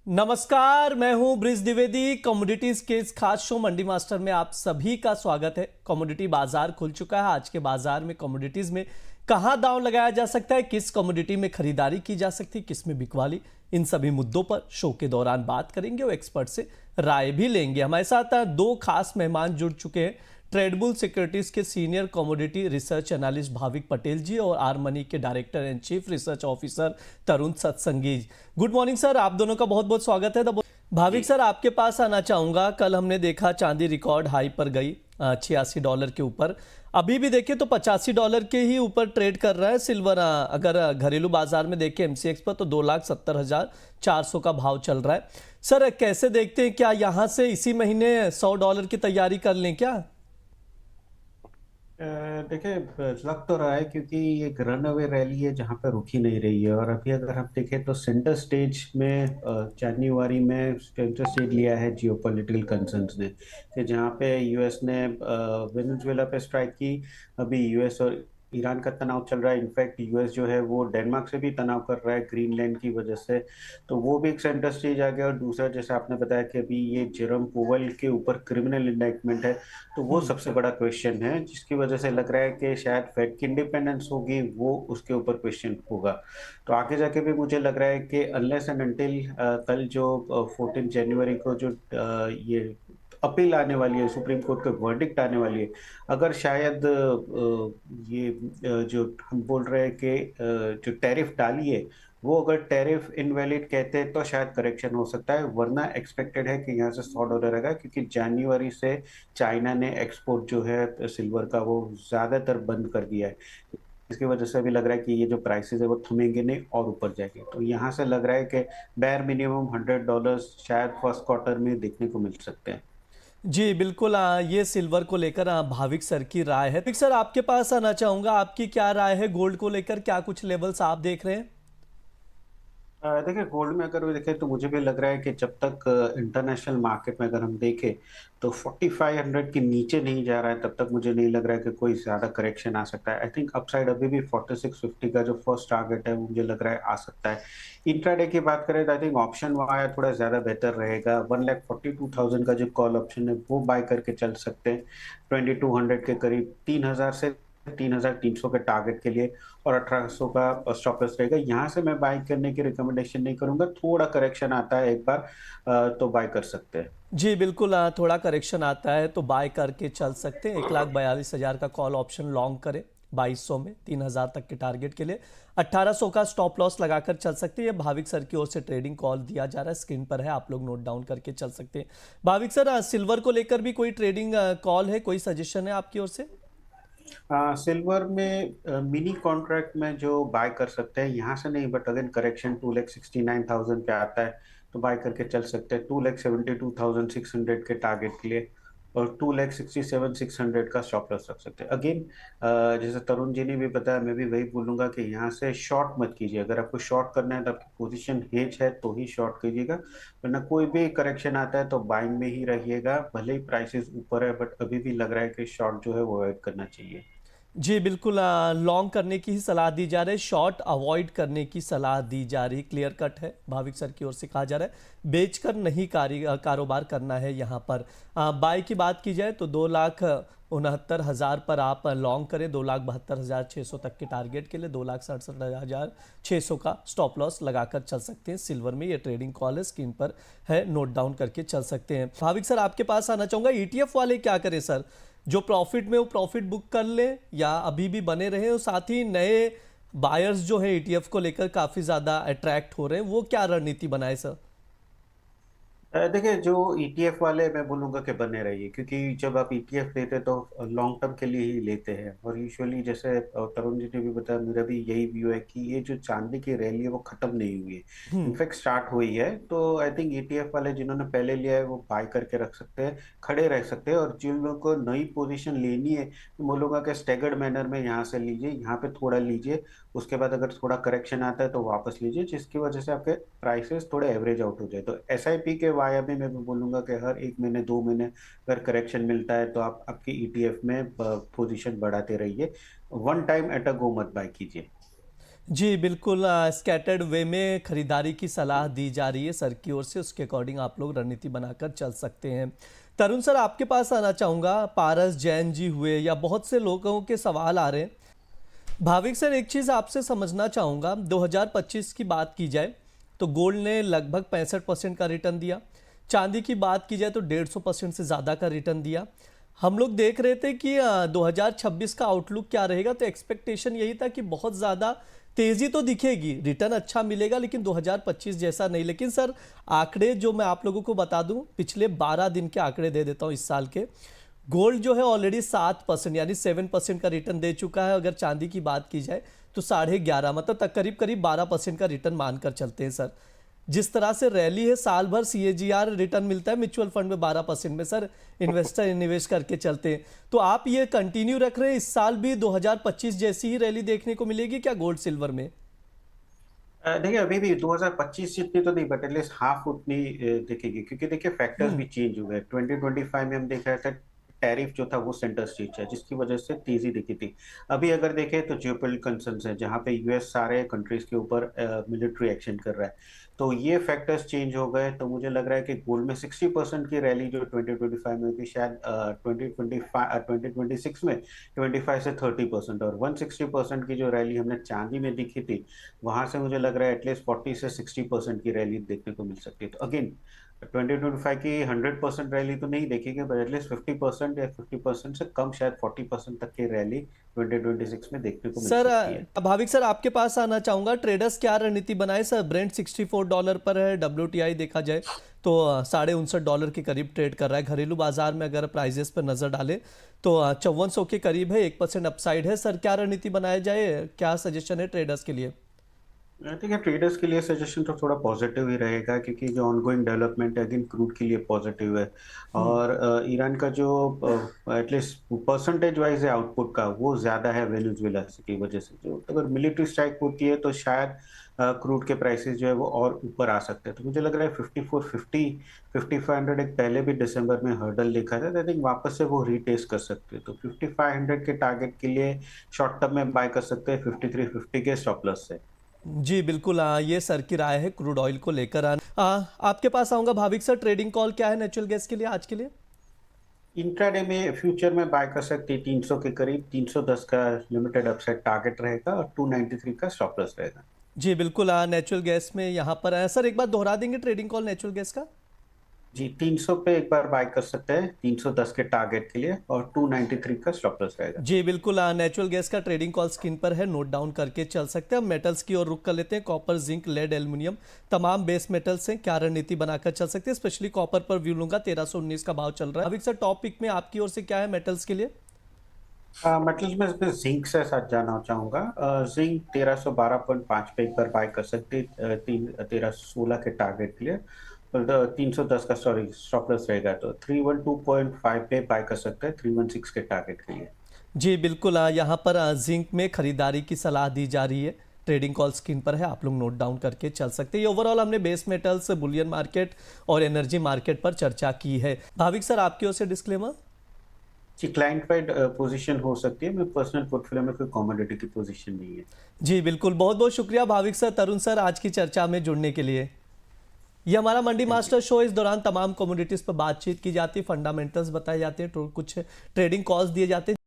नमस्कार, मैं हूं ब्रिज द्विवेदी। कमोडिटीज के इस खास शो मंडी मास्टर में आप सभी का स्वागत है। कमोडिटी बाजार खुल चुका है। आज के बाजार में कमोडिटीज में कहां दांव लगाया जा सकता है, किस कमोडिटी में खरीदारी की जा सकती है, किस में बिकवाली, इन सभी मुद्दों पर शो के दौरान बात करेंगे और एक्सपर्ट से राय भी लेंगे। हमारे साथ दो खास मेहमान जुड़ चुके हैं। ट्रेडबुल सिक्योरिटीज के senior commodity research analyst Bhavik Patel ji और आर मनी के director and chief research officer Tarun Satsangi. Good morning sir, आप दोनों का बहुत बहुत स्वागत है। भाविक सर, आपके पास आना चाहूंगा। कल हमने देखा चांदी रिकॉर्ड हाई पर गई $86 के ऊपर। अभी भी देखें तो $85 के ही ऊपर ट्रेड कर रहा है सिल्वर। अगर घरेलू बाजार में देखें एमसीएक्स पर तो 2,70,400 का भाव चल रहा है। सर कैसे देखते हैं, क्या यहां से इसी महीने $100 की तैयारी कर लें क्या? देखिए, लग तो रहा है क्योंकि ये एक रन अवे रैली है जहां पर रुकी नहीं रही है। और अभी अगर हम देखें तो सेंटर स्टेज में जनवरी में सेंटर स्टेज लिया है जियोपॉलिटिकल कंसर्न्स ने, कि जहां पे यूएस ने वेनेजुएला पे स्ट्राइक की। अभी यूएस और ईरान का तनाव चल रहा है। इनफैक्ट यूएस जो है वो डेनमार्क से भी तनाव कर रहा है ग्रीनलैंड की वजह से। तो वो भी एक सेंटर स्टेज आ गया। और दूसरा, जैसे आपने बताया कि अभी ये जेरोम पोवेल के ऊपर क्रिमिनल इंडाइटमेंट है, तो वो सबसे बड़ा क्वेश्चन है जिसकी वजह से लग रहा है कि शायद फेड की इंडिपेंडेंस होगी, वो उसके ऊपर क्वेश्चन होगा। तो आगे जाके भी मुझे लग रहा है कि अनलेस एंड अनटिल कल जो 14 जनवरी को जो ये अपील आने वाली है, सुप्रीम कोर्ट का वर्डिक्ट आने वाली है, अगर शायद ये जो हम बोल रहे हैं कि जो टैरिफ डाली है वो अगर टैरिफ इनवैलिड कहते हैं तो शायद करेक्शन हो सकता है। वरना एक्सपेक्टेड है कि यहाँ से $100 रहेगा, क्योंकि जनवरी से चाइना ने एक्सपोर्ट जो है सिल्वर का वो ज्यादातर बंद कर दिया है। इसकी वजह से अभी लग रहा है कि ये जो प्राइसेस है वो थमेंगे नहीं और ऊपर जाएंगे। तो यहाँ से लग रहा है कि बेयर मिनिमम $100 शायद फर्स्ट क्वार्टर में देखने को मिल सकते हैं। जी बिल्कुल। ये सिल्वर को लेकर भाविक सर की राय है। भाविक सर, आपके पास आना चाहूंगा, आपकी क्या राय है गोल्ड को लेकर? क्या कुछ लेवल्स आप देख रहे हैं? देखिए, गोल्ड में अगर वो देखें तो मुझे भी लग रहा है कि जब तक इंटरनेशनल मार्केट में अगर हम देखें तो 4500 के नीचे नहीं जा रहा है, तब तक मुझे नहीं लग रहा है कि कोई ज्यादा करेक्शन आ सकता है। आई थिंक अपसाइड अभी भी 4650 का जो फर्स्ट टारगेट है वो मुझे लग रहा है आ सकता है। इंट्राडे की बात करें तो आई थिंक ऑप्शन वाया थोड़ा ज्यादा बेहतर रहेगा। 1,42,000 का जो कॉल ऑप्शन है वो बाय करके चल सकते हैं 2200 के करीब, 3000 से 3300 के टारगेट के लिए। और 1800 का स्टॉप लॉस रहेगा। यहाँ से मैं बाय करने की रिकमेंडेशन नहीं करूंगा। थोड़ा करेक्शन आता है एक बार तो बाय कर सकते हैं। जी बिल्कुल। थोड़ा करेक्शन आता है तो बाय करके चल सकते हैं। 1,42,000 का कॉल ऑप्शन लॉन्ग करें 2200 में 3000 तक के टारगेट के लिए। 1800 का स्टॉप लॉस लगाकर चल सकते हैं। ये भाविक सर की ओर से ट्रेडिंग कॉल दिया जा रहा है, स्क्रीन पर है, आप लोग नोट डाउन करके चल सकते हैं। भाविक सर, सिल्वर को लेकर भी कोई ट्रेडिंग कॉल है, कोई सजेशन है आपकी ओर से? सिल्वर में मिनी कॉन्ट्रैक्ट में जो बाय कर सकते हैं, यहाँ से नहीं बट अगेन करेक्शन 2,69,000 पे आता है तो बाय करके चल सकते हैं 2,72,600 के टारगेट के लिए। और 2,67,600 का स्टॉप लॉस रख सकते हैं। अगेन जैसे तरुण जी ने भी बताया, मैं भी वही बोलूंगा कि यहाँ से शॉर्ट मत कीजिए। अगर आपको शॉर्ट करना है तो आपकी पोजीशन हेज है तो ही शॉर्ट कीजिएगा, वरना कोई भी करेक्शन आता है तो बाइंग में ही रहिएगा। भले ही प्राइसेस ऊपर है बट अभी भी लग रहा है कि शॉर्ट जो है वो अवॉइड करना चाहिए। जी बिल्कुल। लॉन्ग करने की ही सलाह दी जा रही है, शॉर्ट अवॉइड करने की सलाह दी जा रही। क्लियर कट है, भाविक सर की ओर से कहा जा रहा है बेचकर नहीं कारोबार करना है। यहाँ पर बाय की बात की जाए तो 2,69,000 पर आप लॉन्ग करें। 2,72,600 तक के टारगेट के लिए 2,67,600 का स्टॉप लॉस लगाकर चल सकते हैं। सिल्वर में ये ट्रेडिंग कॉल है, स्क्रीन पर है, नोट डाउन करके चल सकते हैं। भाविक सर, आपके पास आना चाहूंगा, ईटीएफ वाले क्या करें सर? जो प्रॉफिट में वो प्रॉफिट बुक कर ले या अभी भी बने रहे? और साथ ही नए बायर्स जो है ईटीएफ को लेकर काफी ज्यादा अट्रैक्ट हो रहे हैं, वो क्या रणनीति बनाए सर? देखिए, जो ईटीएफ वाले मैं बोलूंगा कि बने रहिए, क्योंकि जब आप ईटीएफ लेते हैं तो लॉन्ग टर्म के लिए ही लेते हैं। और यूजुअली जैसे तरुण जी ने भी बताया, मेरा भी यही व्यू है कि ये जो चांदी की रैली है वो खत्म नहीं हुई है, इनफैक्ट स्टार्ट हुई है। तो आई थिंक ईटीएफ वाले जिन्होंने पहले लिया है वो बाय करके रख सकते हैं, खड़े रह सकते हैं। और जिन लोगों को नई पोजीशन लेनी है मैं बोलूंगा कि स्टेगर्ड मैनर में यहाँ से लीजिए, यहाँ पे थोड़ा लीजिए, उसके बाद अगर थोड़ा करेक्शन आता है तो वापस लीजिए, जिसकी वजह से आपके प्राइसेस थोड़े एवरेज आउट हो जाए। तो एसआईपी के वाया में मैं भी बोलूंगा कि हर 1 महीने 2 महीने अगर करेक्शन मिलता है तो आप आपकी ईटीएफ में पोजीशन बढ़ाते रहिए। वन टाइम एट अ गो मत बाय कीजिए। जी बिल्कुल, स्कैटर्ड वे में खरीदारी की सलाह दी जा रही है सर की ओर से, उसके अकॉर्डिंग आप लोग रणनीति बनाकर चल सकते हैं। तरुण सर, आपके पास आना चाहूँगा। पारस जैन जी हुए या बहुत से लोगों के सवाल आ रहे हैं। भाविक सर, एक चीज़ आपसे समझना चाहूँगा, 2025 की बात की जाए तो गोल्ड ने लगभग 65% का रिटर्न दिया। चांदी की बात की जाए तो 150% से ज़्यादा का रिटर्न दिया। हम लोग देख रहे थे कि 2026 का आउटलुक क्या रहेगा, तो एक्सपेक्टेशन यही था कि बहुत ज़्यादा तेज़ी तो दिखेगी, रिटर्न अच्छा मिलेगा, लेकिन 2025 जैसा नहीं। लेकिन सर, आंकड़े जो मैं आप लोगों को बता दूं, पिछले 12 दिन के आंकड़े दे देता हूं इस साल के। गोल्ड जो है ऑलरेडी 7% यानी 7% का रिटर्न दे चुका है। अगर चांदी की बात की जाए तो 11.5, मतलब तक करीब करीब 12% का रिटर्न मानकर चलते हैं सर। जिस तरह से रैली है, साल भर सीएजीआर रिटर्न मिलता है म्यूचुअल फंड में 12% में सर, इन्वेस्टर निवेश करके चलते हैं। तो आप ये कंटिन्यू रख रहे हैं, इस साल भी 2025 जैसी ही रैली देखने को मिलेगी क्या गोल्ड सिल्वर में? देखिए, अभी भी 2025 जितनी तो नहीं, बट एटलीस्ट हाफ उतनी दिखेगी, क्योंकि देखिए फैक्टर्स भी चेंज हुए हैं। 2025 में हम देख रहे थे टैरिफ जो था वो सेंटर स्टेज है, जिसकी वजह से तेजी दिखी थी। अभी अगर देखें तो जियोपॉलिटिकल कंसर्न्स है, जहां पे यूएस सारे कंट्रीज के ऊपर मिलिट्री एक्शन कर रहा है। तो ये फैक्टर्स चेंज हो गए, तो मुझे लग रहा है कि गोल्ड में 60% की रैली जो 2025 में थी, शायद 2026 में 25 से 30%, और 160% की जो रैली हमने चांदी में दिखी थी, वहां से मुझे लग रहा है एटलीस्ट 40 से 60% की रैली देखने को मिल सकती है। तो अगेन 2025 की 100% रैली तो नहीं देखेंगे, बट एटलीस्ट 50% या 50% से कम, शायद 40% तक की रैली 2026 में देखने को मिल सर, सकती है। भाविक सर, आपके पास आना चाहूंगा। ट्रेडर्स क्या रणनीति बनाए सर? ब्रेंट $64 पर है, डब्ल्यूटीआई देखा जाए तो $59.5 के करीब ट्रेड कर रहा है। घरेलू बाजार में अगर प्राइजेस पर नजर डाले तो 5400 के करीब है, 1% अपसाइड है। सर, क्या रणनीति बनाया जाए, क्या सजेशन है ट्रेडर्स के लिए? आई थिंक ट्रेडर्स के लिए सजेशन तो थोड़ा पॉजिटिव ही रहेगा, क्योंकि जो ऑनगोइंग डेवलपमेंट है अगेन क्रूड के लिए पॉजिटिव है। और ईरान का जो एटलीस्ट परसेंटेज वाइज है आउटपुट का, वो ज़्यादा है वेनेजुएला की वजह से। जो अगर मिलिट्री स्ट्राइक होती है तो शायद क्रूड के प्राइसेस जो है वो और ऊपर आ सकते हैं। तो मुझे लग रहा है 5450 5500 एक पहले भी दिसंबर में हर्डल देखा था, आई थिंक वापस से वो रीटेस्ट कर सकते हैं। तो 5500 के टारगेट के लिए शॉर्ट टर्म में बाय कर सकते हैं 5350 के स्टॉप लॉस से। जी बिल्कुल, ये सर की राय है क्रूड ऑयल को लेकर। आपके पास आऊंगा भाविक सर, ट्रेडिंग कॉल क्या है नेचुरल गैस के लिए आज के लिए? इंट्राडे में फ्यूचर में बाय कर सकते हैं 300 के करीब, 310 का लिमिटेड अपसाइड टारगेट रहेगा और 293 का स्टॉप लॉस रहेगा। जी बिल्कुल, नेचुरल गैस में यहाँ पर आया सर, एक बार दोहरा देंगे ट्रेडिंग कॉल नेचुरल गैस का? जी, 300 पे एक बार बाय कर सकते हैं 310 के टारगेट के लिए, और 293 का स्टॉप लॉस रहेगा। जी बिल्कुल, नेचुरल गैस का ट्रेडिंग कॉल स्क्रीन पर है, नोट डाउन करके चल सकते हैं। हम मेटल्स की ओर रुख कर लेते हैं। कॉपर, जिंक, लेड, एल्यूमिनियम, तमाम बेस मेटल्स हैं, क्या रणनीति बनाकर चल सकते हैं? स्पेशली कॉपर पर व्यू लूंगा, 1319 का भाव चल रहा है। अभी सर, टॉपिक में आपकी ओर से क्या है मेटल्स के लिए? मेटल्स में इसमें जिंक से साथ जाना चाहूंगा। जिंक 1312.5 पे एक बार बाय कर सकते हैं 1316 के टारगेट के लिए। 310 का सॉरी स्टॉप लॉस रहेगा, तो 312.5 पे बाय कर सकते हैं 316 के टारगेट के लिए। जी बिल्कुल, यहाँ पर जिंक में खरीदारी की सलाह दी जा रही है। ट्रेडिंग कॉल स्क्रीन पर है, आप लोग नोट डाउन करके चल सकते हैं। ये ओवरऑल हमने बेस मेटल्स, बुलियन मार्केट और एनर्जी मार्केट पर चर्चा की है। भाविक सर, आपकी ओर से डिस्क्लेमर? जी, क्लाइंट वाइड पोजीशन हो सकती है, मैं पर्सनल पोर्टफोलियो में कोई कमोडिटी की पोजीशन नहीं है। जी बिल्कुल, बहुत बहुत शुक्रिया भाविक सर, तरुण सर, आज की चर्चा में जुड़ने के लिए। ये हमारा मंडी थैंक यू। मास्टर शो, इस दौरान तमाम कमोडिटीज पर बातचीत की जाती है, फंडामेंटल्स बताए जाते हैं, तो कुछ ट्रेडिंग कॉल्स दिए जाते हैं।